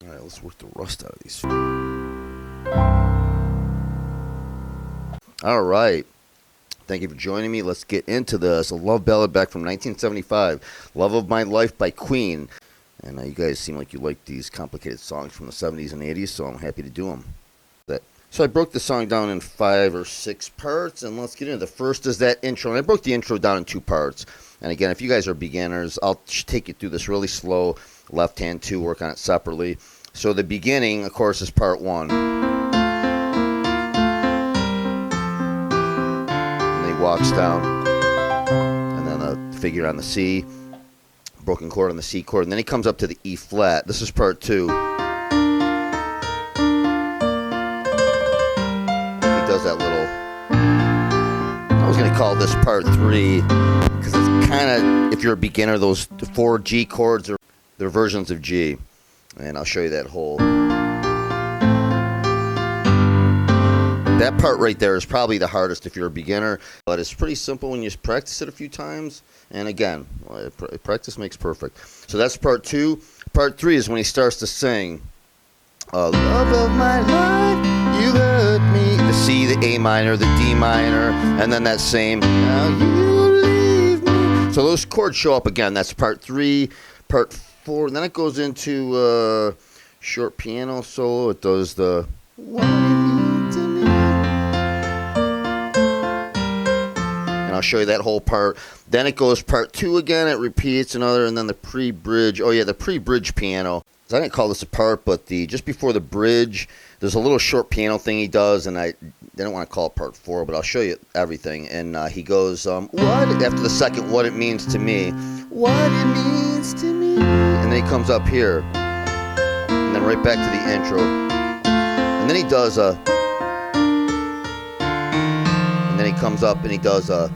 Alright, let's work the rust out of these. Alright. Thank you for joining me. Let's get into this. A love ballad back from 1975. Love of My Life by Queen. And you guys seem like you like these complicated songs from the 70s and 80s, so I'm happy to do them. So I broke the song down in 5 or 6 parts, and let's get into the first is that intro. And I broke the intro down in 2 parts. And again, if you guys are beginners, I'll take you through this really slow, left hand 2, work on it separately. So the beginning, of course, is part 1. And he walks down, and then a figure on the C, broken chord on the C chord, and then he comes up to the E flat. This is part 2. Does that little, I was going to call this part 3 because it's kind of, if you're a beginner, those 4 G chords are they're versions of G, and I'll show you that whole, that part right there is probably the hardest if you're a beginner, but it's pretty simple when you practice it a few times. And again, practice makes perfect. So that's part 2. Part 3 is when he starts to sing, love of my life, you hurt me. The C, the A minor, the D minor, and then that same, now you leave me. So those chords show up again. That's part 3, part 4, and then it goes into short piano solo. It does the what do you mean to me? And I'll show you that whole part. Then it goes part 2 again. It repeats another, and then the pre-bridge. Oh yeah, the pre-bridge piano. I didn't call this a part, but just before the bridge, there's a little short piano thing he does, and I didn't want to call it part 4, but I'll show you everything. And he goes, what, after the second, what it means to me, what it means to me, and then he comes up here, and then right back to the intro, and then he does and then he comes up and he does and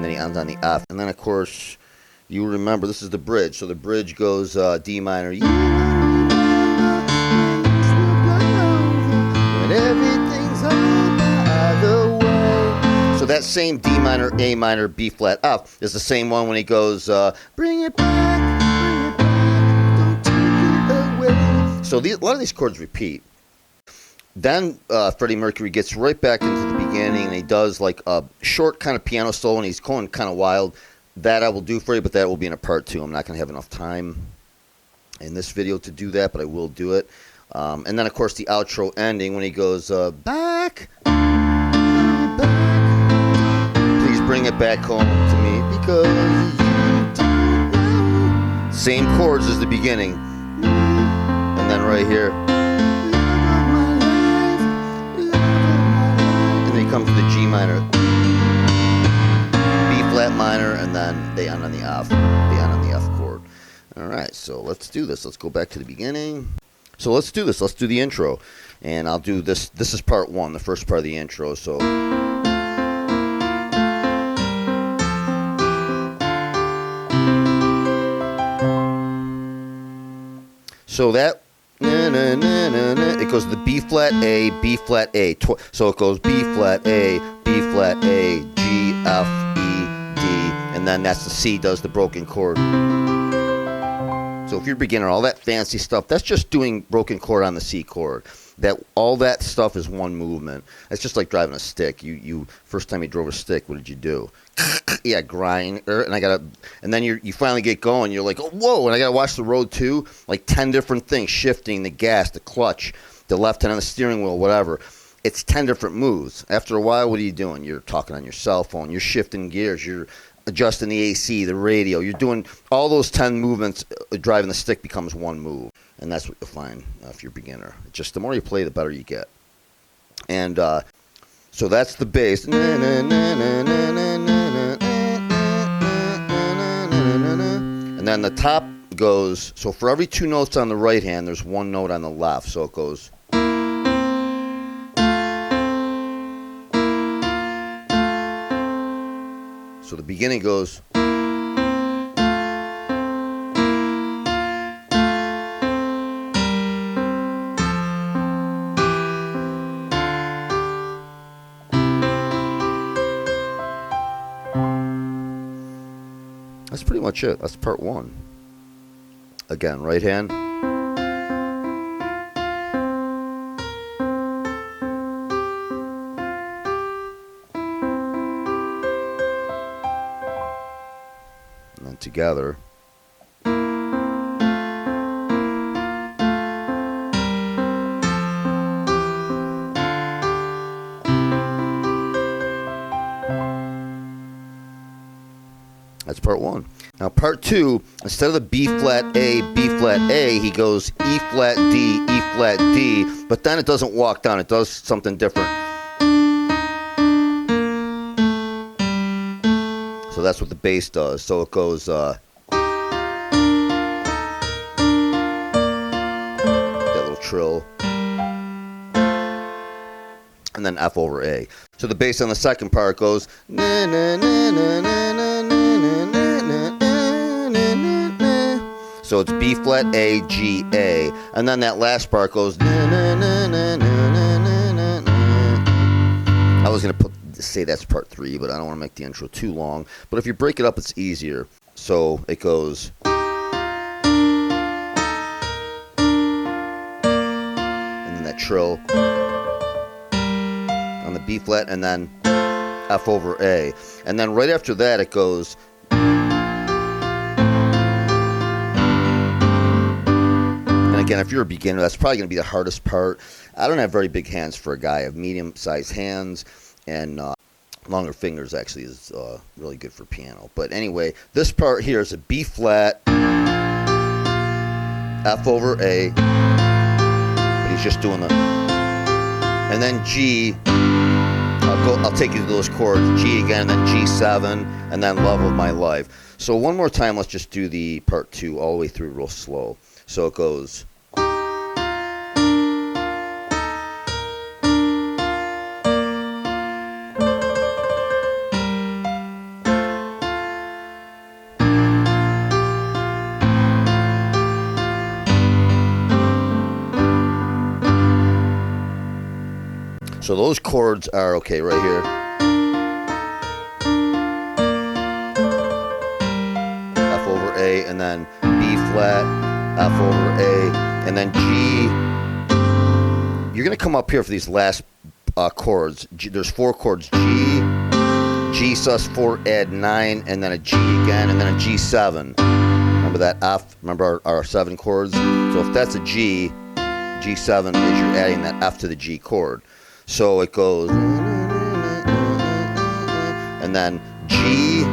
then he ends on the F, and then of course you remember this is the bridge. So the bridge goes D minor, when everything's all by the way. So that same D minor, A minor, B flat, F is the same one when he goes bring it back, don't take it away. So a lot of these chords repeat. Then Freddie Mercury gets right back into the beginning, and he does like a short kind of piano solo, and he's going kind of wild. That I will do for you, but that will be in a part 2. I'm not going to have enough time in this video to do that, but I will do it. And then, of course, the outro ending when he goes, back, please bring it back home to me, because you don't know. Same chords as the beginning. And then right here. Comes the G minor, B flat minor, and then they end on the F. They end on the F chord. All right, so let's do this. Let's go back to the beginning. So let's do this. Let's do the intro, and I'll do this. This is part 1, the first part of the intro. So that. It goes the B flat A, B flat A. So it goes B flat A, B flat A, G, F, E, D, and then that's the C does the broken chord. So if you're a beginner, all that fancy stuff, that's just doing broken chord on the C chord. All that stuff is one movement. It's just like driving a stick. You first time you drove a stick, what did you do? Yeah, grind, and then you finally get going. You're like, oh, whoa, and I gotta watch the road too. Like 10 different things: shifting, the gas, the clutch, the left hand on the steering wheel, whatever. It's 10 different moves. After a while, what are you doing? You're talking on your cell phone. You're shifting gears. You're adjusting the AC, the radio. You're doing all those 10 movements. Driving the stick becomes one move, and that's what you'll find if you're a beginner. Just the more you play, the better you get. And so that's the bass. And then the top goes, so for every 2 notes on the right hand, there's 1 note on the left. So it goes. So the beginning goes. That's pretty much it. That's part 1. Again, right hand. And then together. That's part 1. Now part 2, instead of the B flat A, B flat A, he goes E flat D, E flat D, but then it doesn't walk down, it does something different. So that's what the bass does. So it goes that little trill, and then F over A. So the bass on the second part goes na na na na na na na na na na na. So it's B flat A, G, A, and then that last part goes na na na na na na na na. I was gonna say that's part 3, but I don't want to make the intro too long. But if you break it up, it's easier. So it goes. And then that trill on the B flat, and then F over A. And then right after that, it goes. And again, if you're a beginner, that's probably going to be the hardest part. I don't have very big hands for a guy. I have medium-sized hands, and longer fingers actually is really good for piano. But anyway, this part here is a B flat, F over A, but he's just doing the, and then G. I'll take you to those chords. G again, and then G7, and then Love of My Life. So one more time, let's just do the part 2 all the way through real slow. So it goes. So those chords are okay right here. F over A, and then B flat, F over A, and then G. You're going to come up here for these last chords. There's 4 chords. G, G sus4, add 9, and then a G again, and then a G7. Remember that F? Remember our 7 chords? So if that's a G, G7 is you're adding that F to the G chord. So it goes, and then G,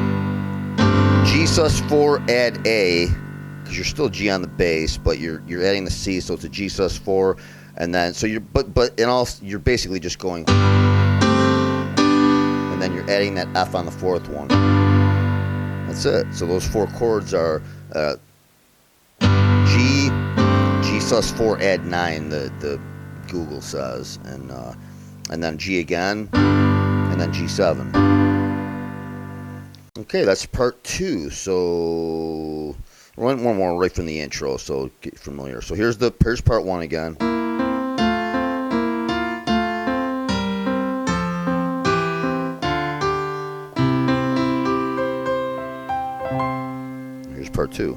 G sus4, add A, because you're still G on the bass, but you're adding the C, so it's a G sus4, and then so you're but in all you're basically just going, and then you're adding that F on the 4th one. That's it. So those 4 chords are G, G sus4, add 9. The Google says, and then G again, and then G7. Okay, that's part 2. So one more right from the intro, so get familiar. So here's part 1 again. Here's part 2.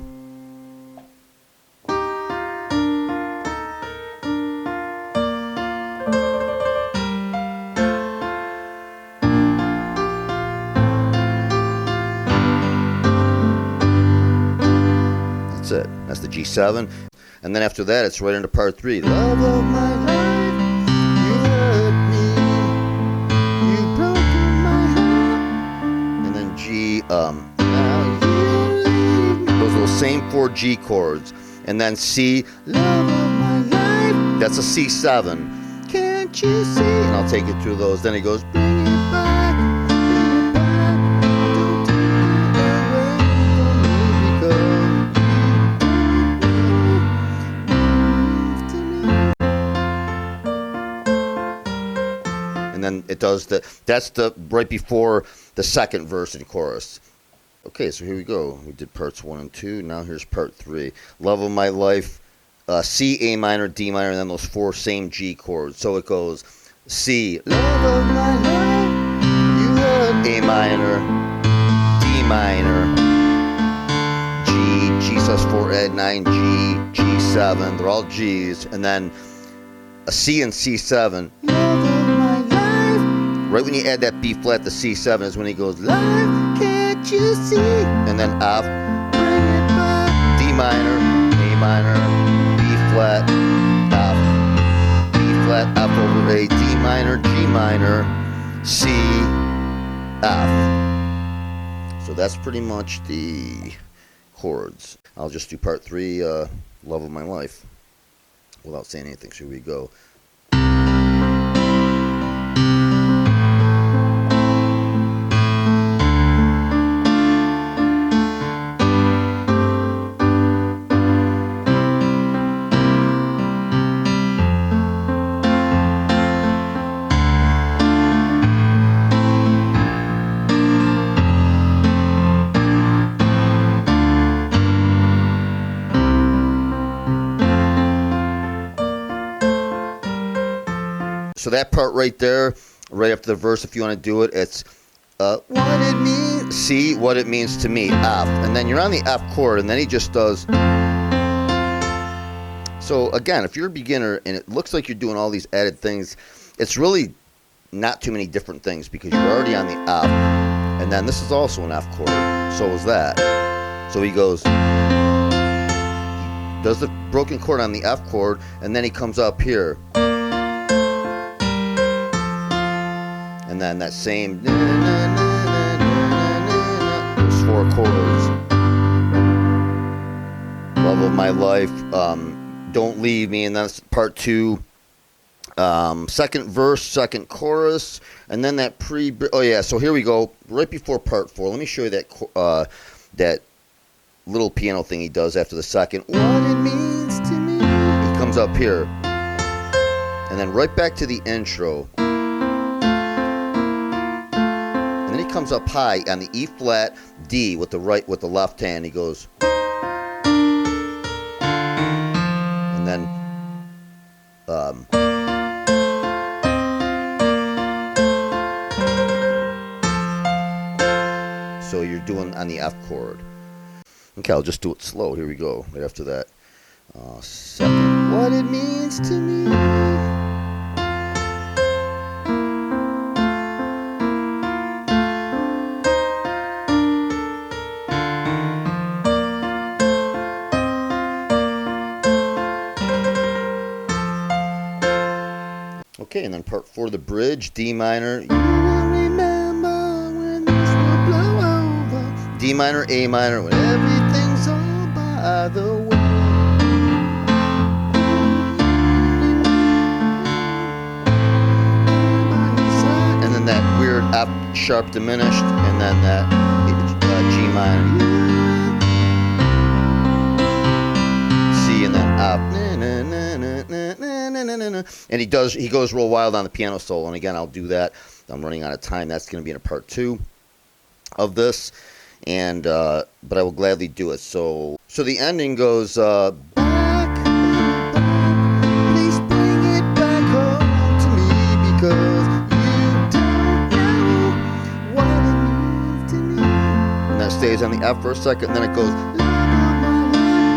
That's it. That's the G7. And then after that, it's right into part 3. Love of my life, you hurt me, you broke my heart. And then G, now you leave me. Those are those same 4 G chords. And then C, love of my life, that's a C7. Can't you see? And I'll take you through those. Then he goes, bring it back, don't take it away from me, because and then it does that's the right before the second verse and chorus. Okay, so here we go. We did parts 1 and 2. Now here's part 3. Love of my life, C, A minor, D minor, and then those 4 same G chords. So it goes C, love of my life, you hurt, A minor, D minor, add 9 G, G7, they're all Gs, and then a C and C7. Right when you add that B flat to C7 is when he goes, life, can't you see? And then F, D minor, A minor, B flat, F, B flat, F over A, D minor, G minor, C, F. So that's pretty much the chords. I'll just do part 3, Love of My Life, without saying anything. So here we go. So that part right there, right after the verse, if you want to do it, it's what it means, C, what it means to me, F. And then you're on the F chord, and then he just does. So again, if you're a beginner and it looks like you're doing all these added things, it's really not too many different things because you're already on the F. And then this is also an F chord, so is that. So he goes, he does the broken chord on the F chord, and then he comes up here. And then that same, those 4 chords. Love of my life, don't leave me, and that's part 2. Second verse, second chorus, and then that oh yeah, so here we go, right before part 4. Let me show you that that little piano thing he does after the second. What it means to me. He comes up here, and then right back to the intro. Then he comes up high on the E flat D with the left hand. He goes, and then so you're doing on the F chord. Okay, I'll just do it slow. Here we go. Right after that, second, what it means to me. Okay, and then part 4, the bridge, D minor. You will remember when this will blow over. D minor, A minor, when everything's all by the way. And then that weird F sharp diminished, and then that G minor. C, and then F. And he goes real wild on the piano solo, and again, I'll do that. I'm running out of time. That's going to be in a part 2 of this, and but I will gladly do it. So the ending goes back, please bring it back home to me because you don't know what it means to me. And that stays on the F for a second, and then it goes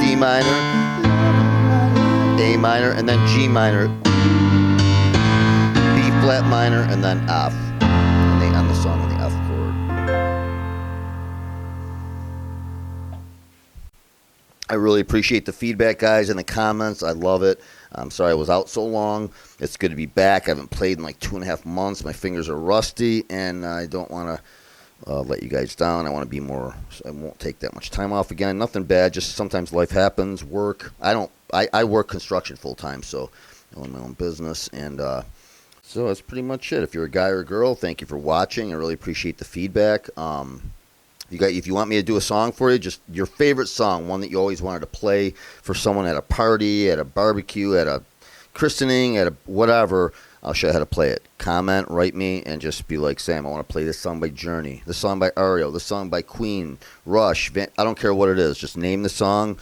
D minor, A minor, and then G minor, B flat minor, and then F. And they end the song on the F chord. I really appreciate the feedback, guys, in the comments. I love it. I'm sorry I was out so long. It's good to be back. I haven't played in like 2.5 months. My fingers are rusty, and I don't want to let you guys down. I want to be more. I won't take that much time off again. Nothing bad. Just sometimes life happens. Work. I work construction full time, so I own my own business, and so that's pretty much it. If you're a guy or a girl, thank you for watching. I really appreciate the feedback. If you want me to do a song for you, just your favorite song, one that you always wanted to play for someone at a party, at a barbecue, at a christening, at a whatever, I'll show you how to play it. Comment, write me, and just be like, Sam, I want to play this song by Journey, this song by REO, this song by Queen, Rush, I don't care what it is. Just name the song,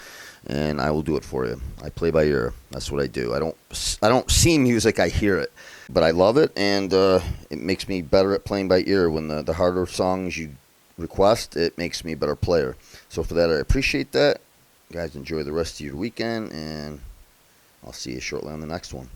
and I will do it for you. I play by ear. That's what I do. I don't see music, I hear it. But I love it, and it makes me better at playing by ear. When the harder songs you request, it makes me a better player. So for that, I appreciate that. guys enjoy the rest of your weekend, and I'll see you shortly on the next one.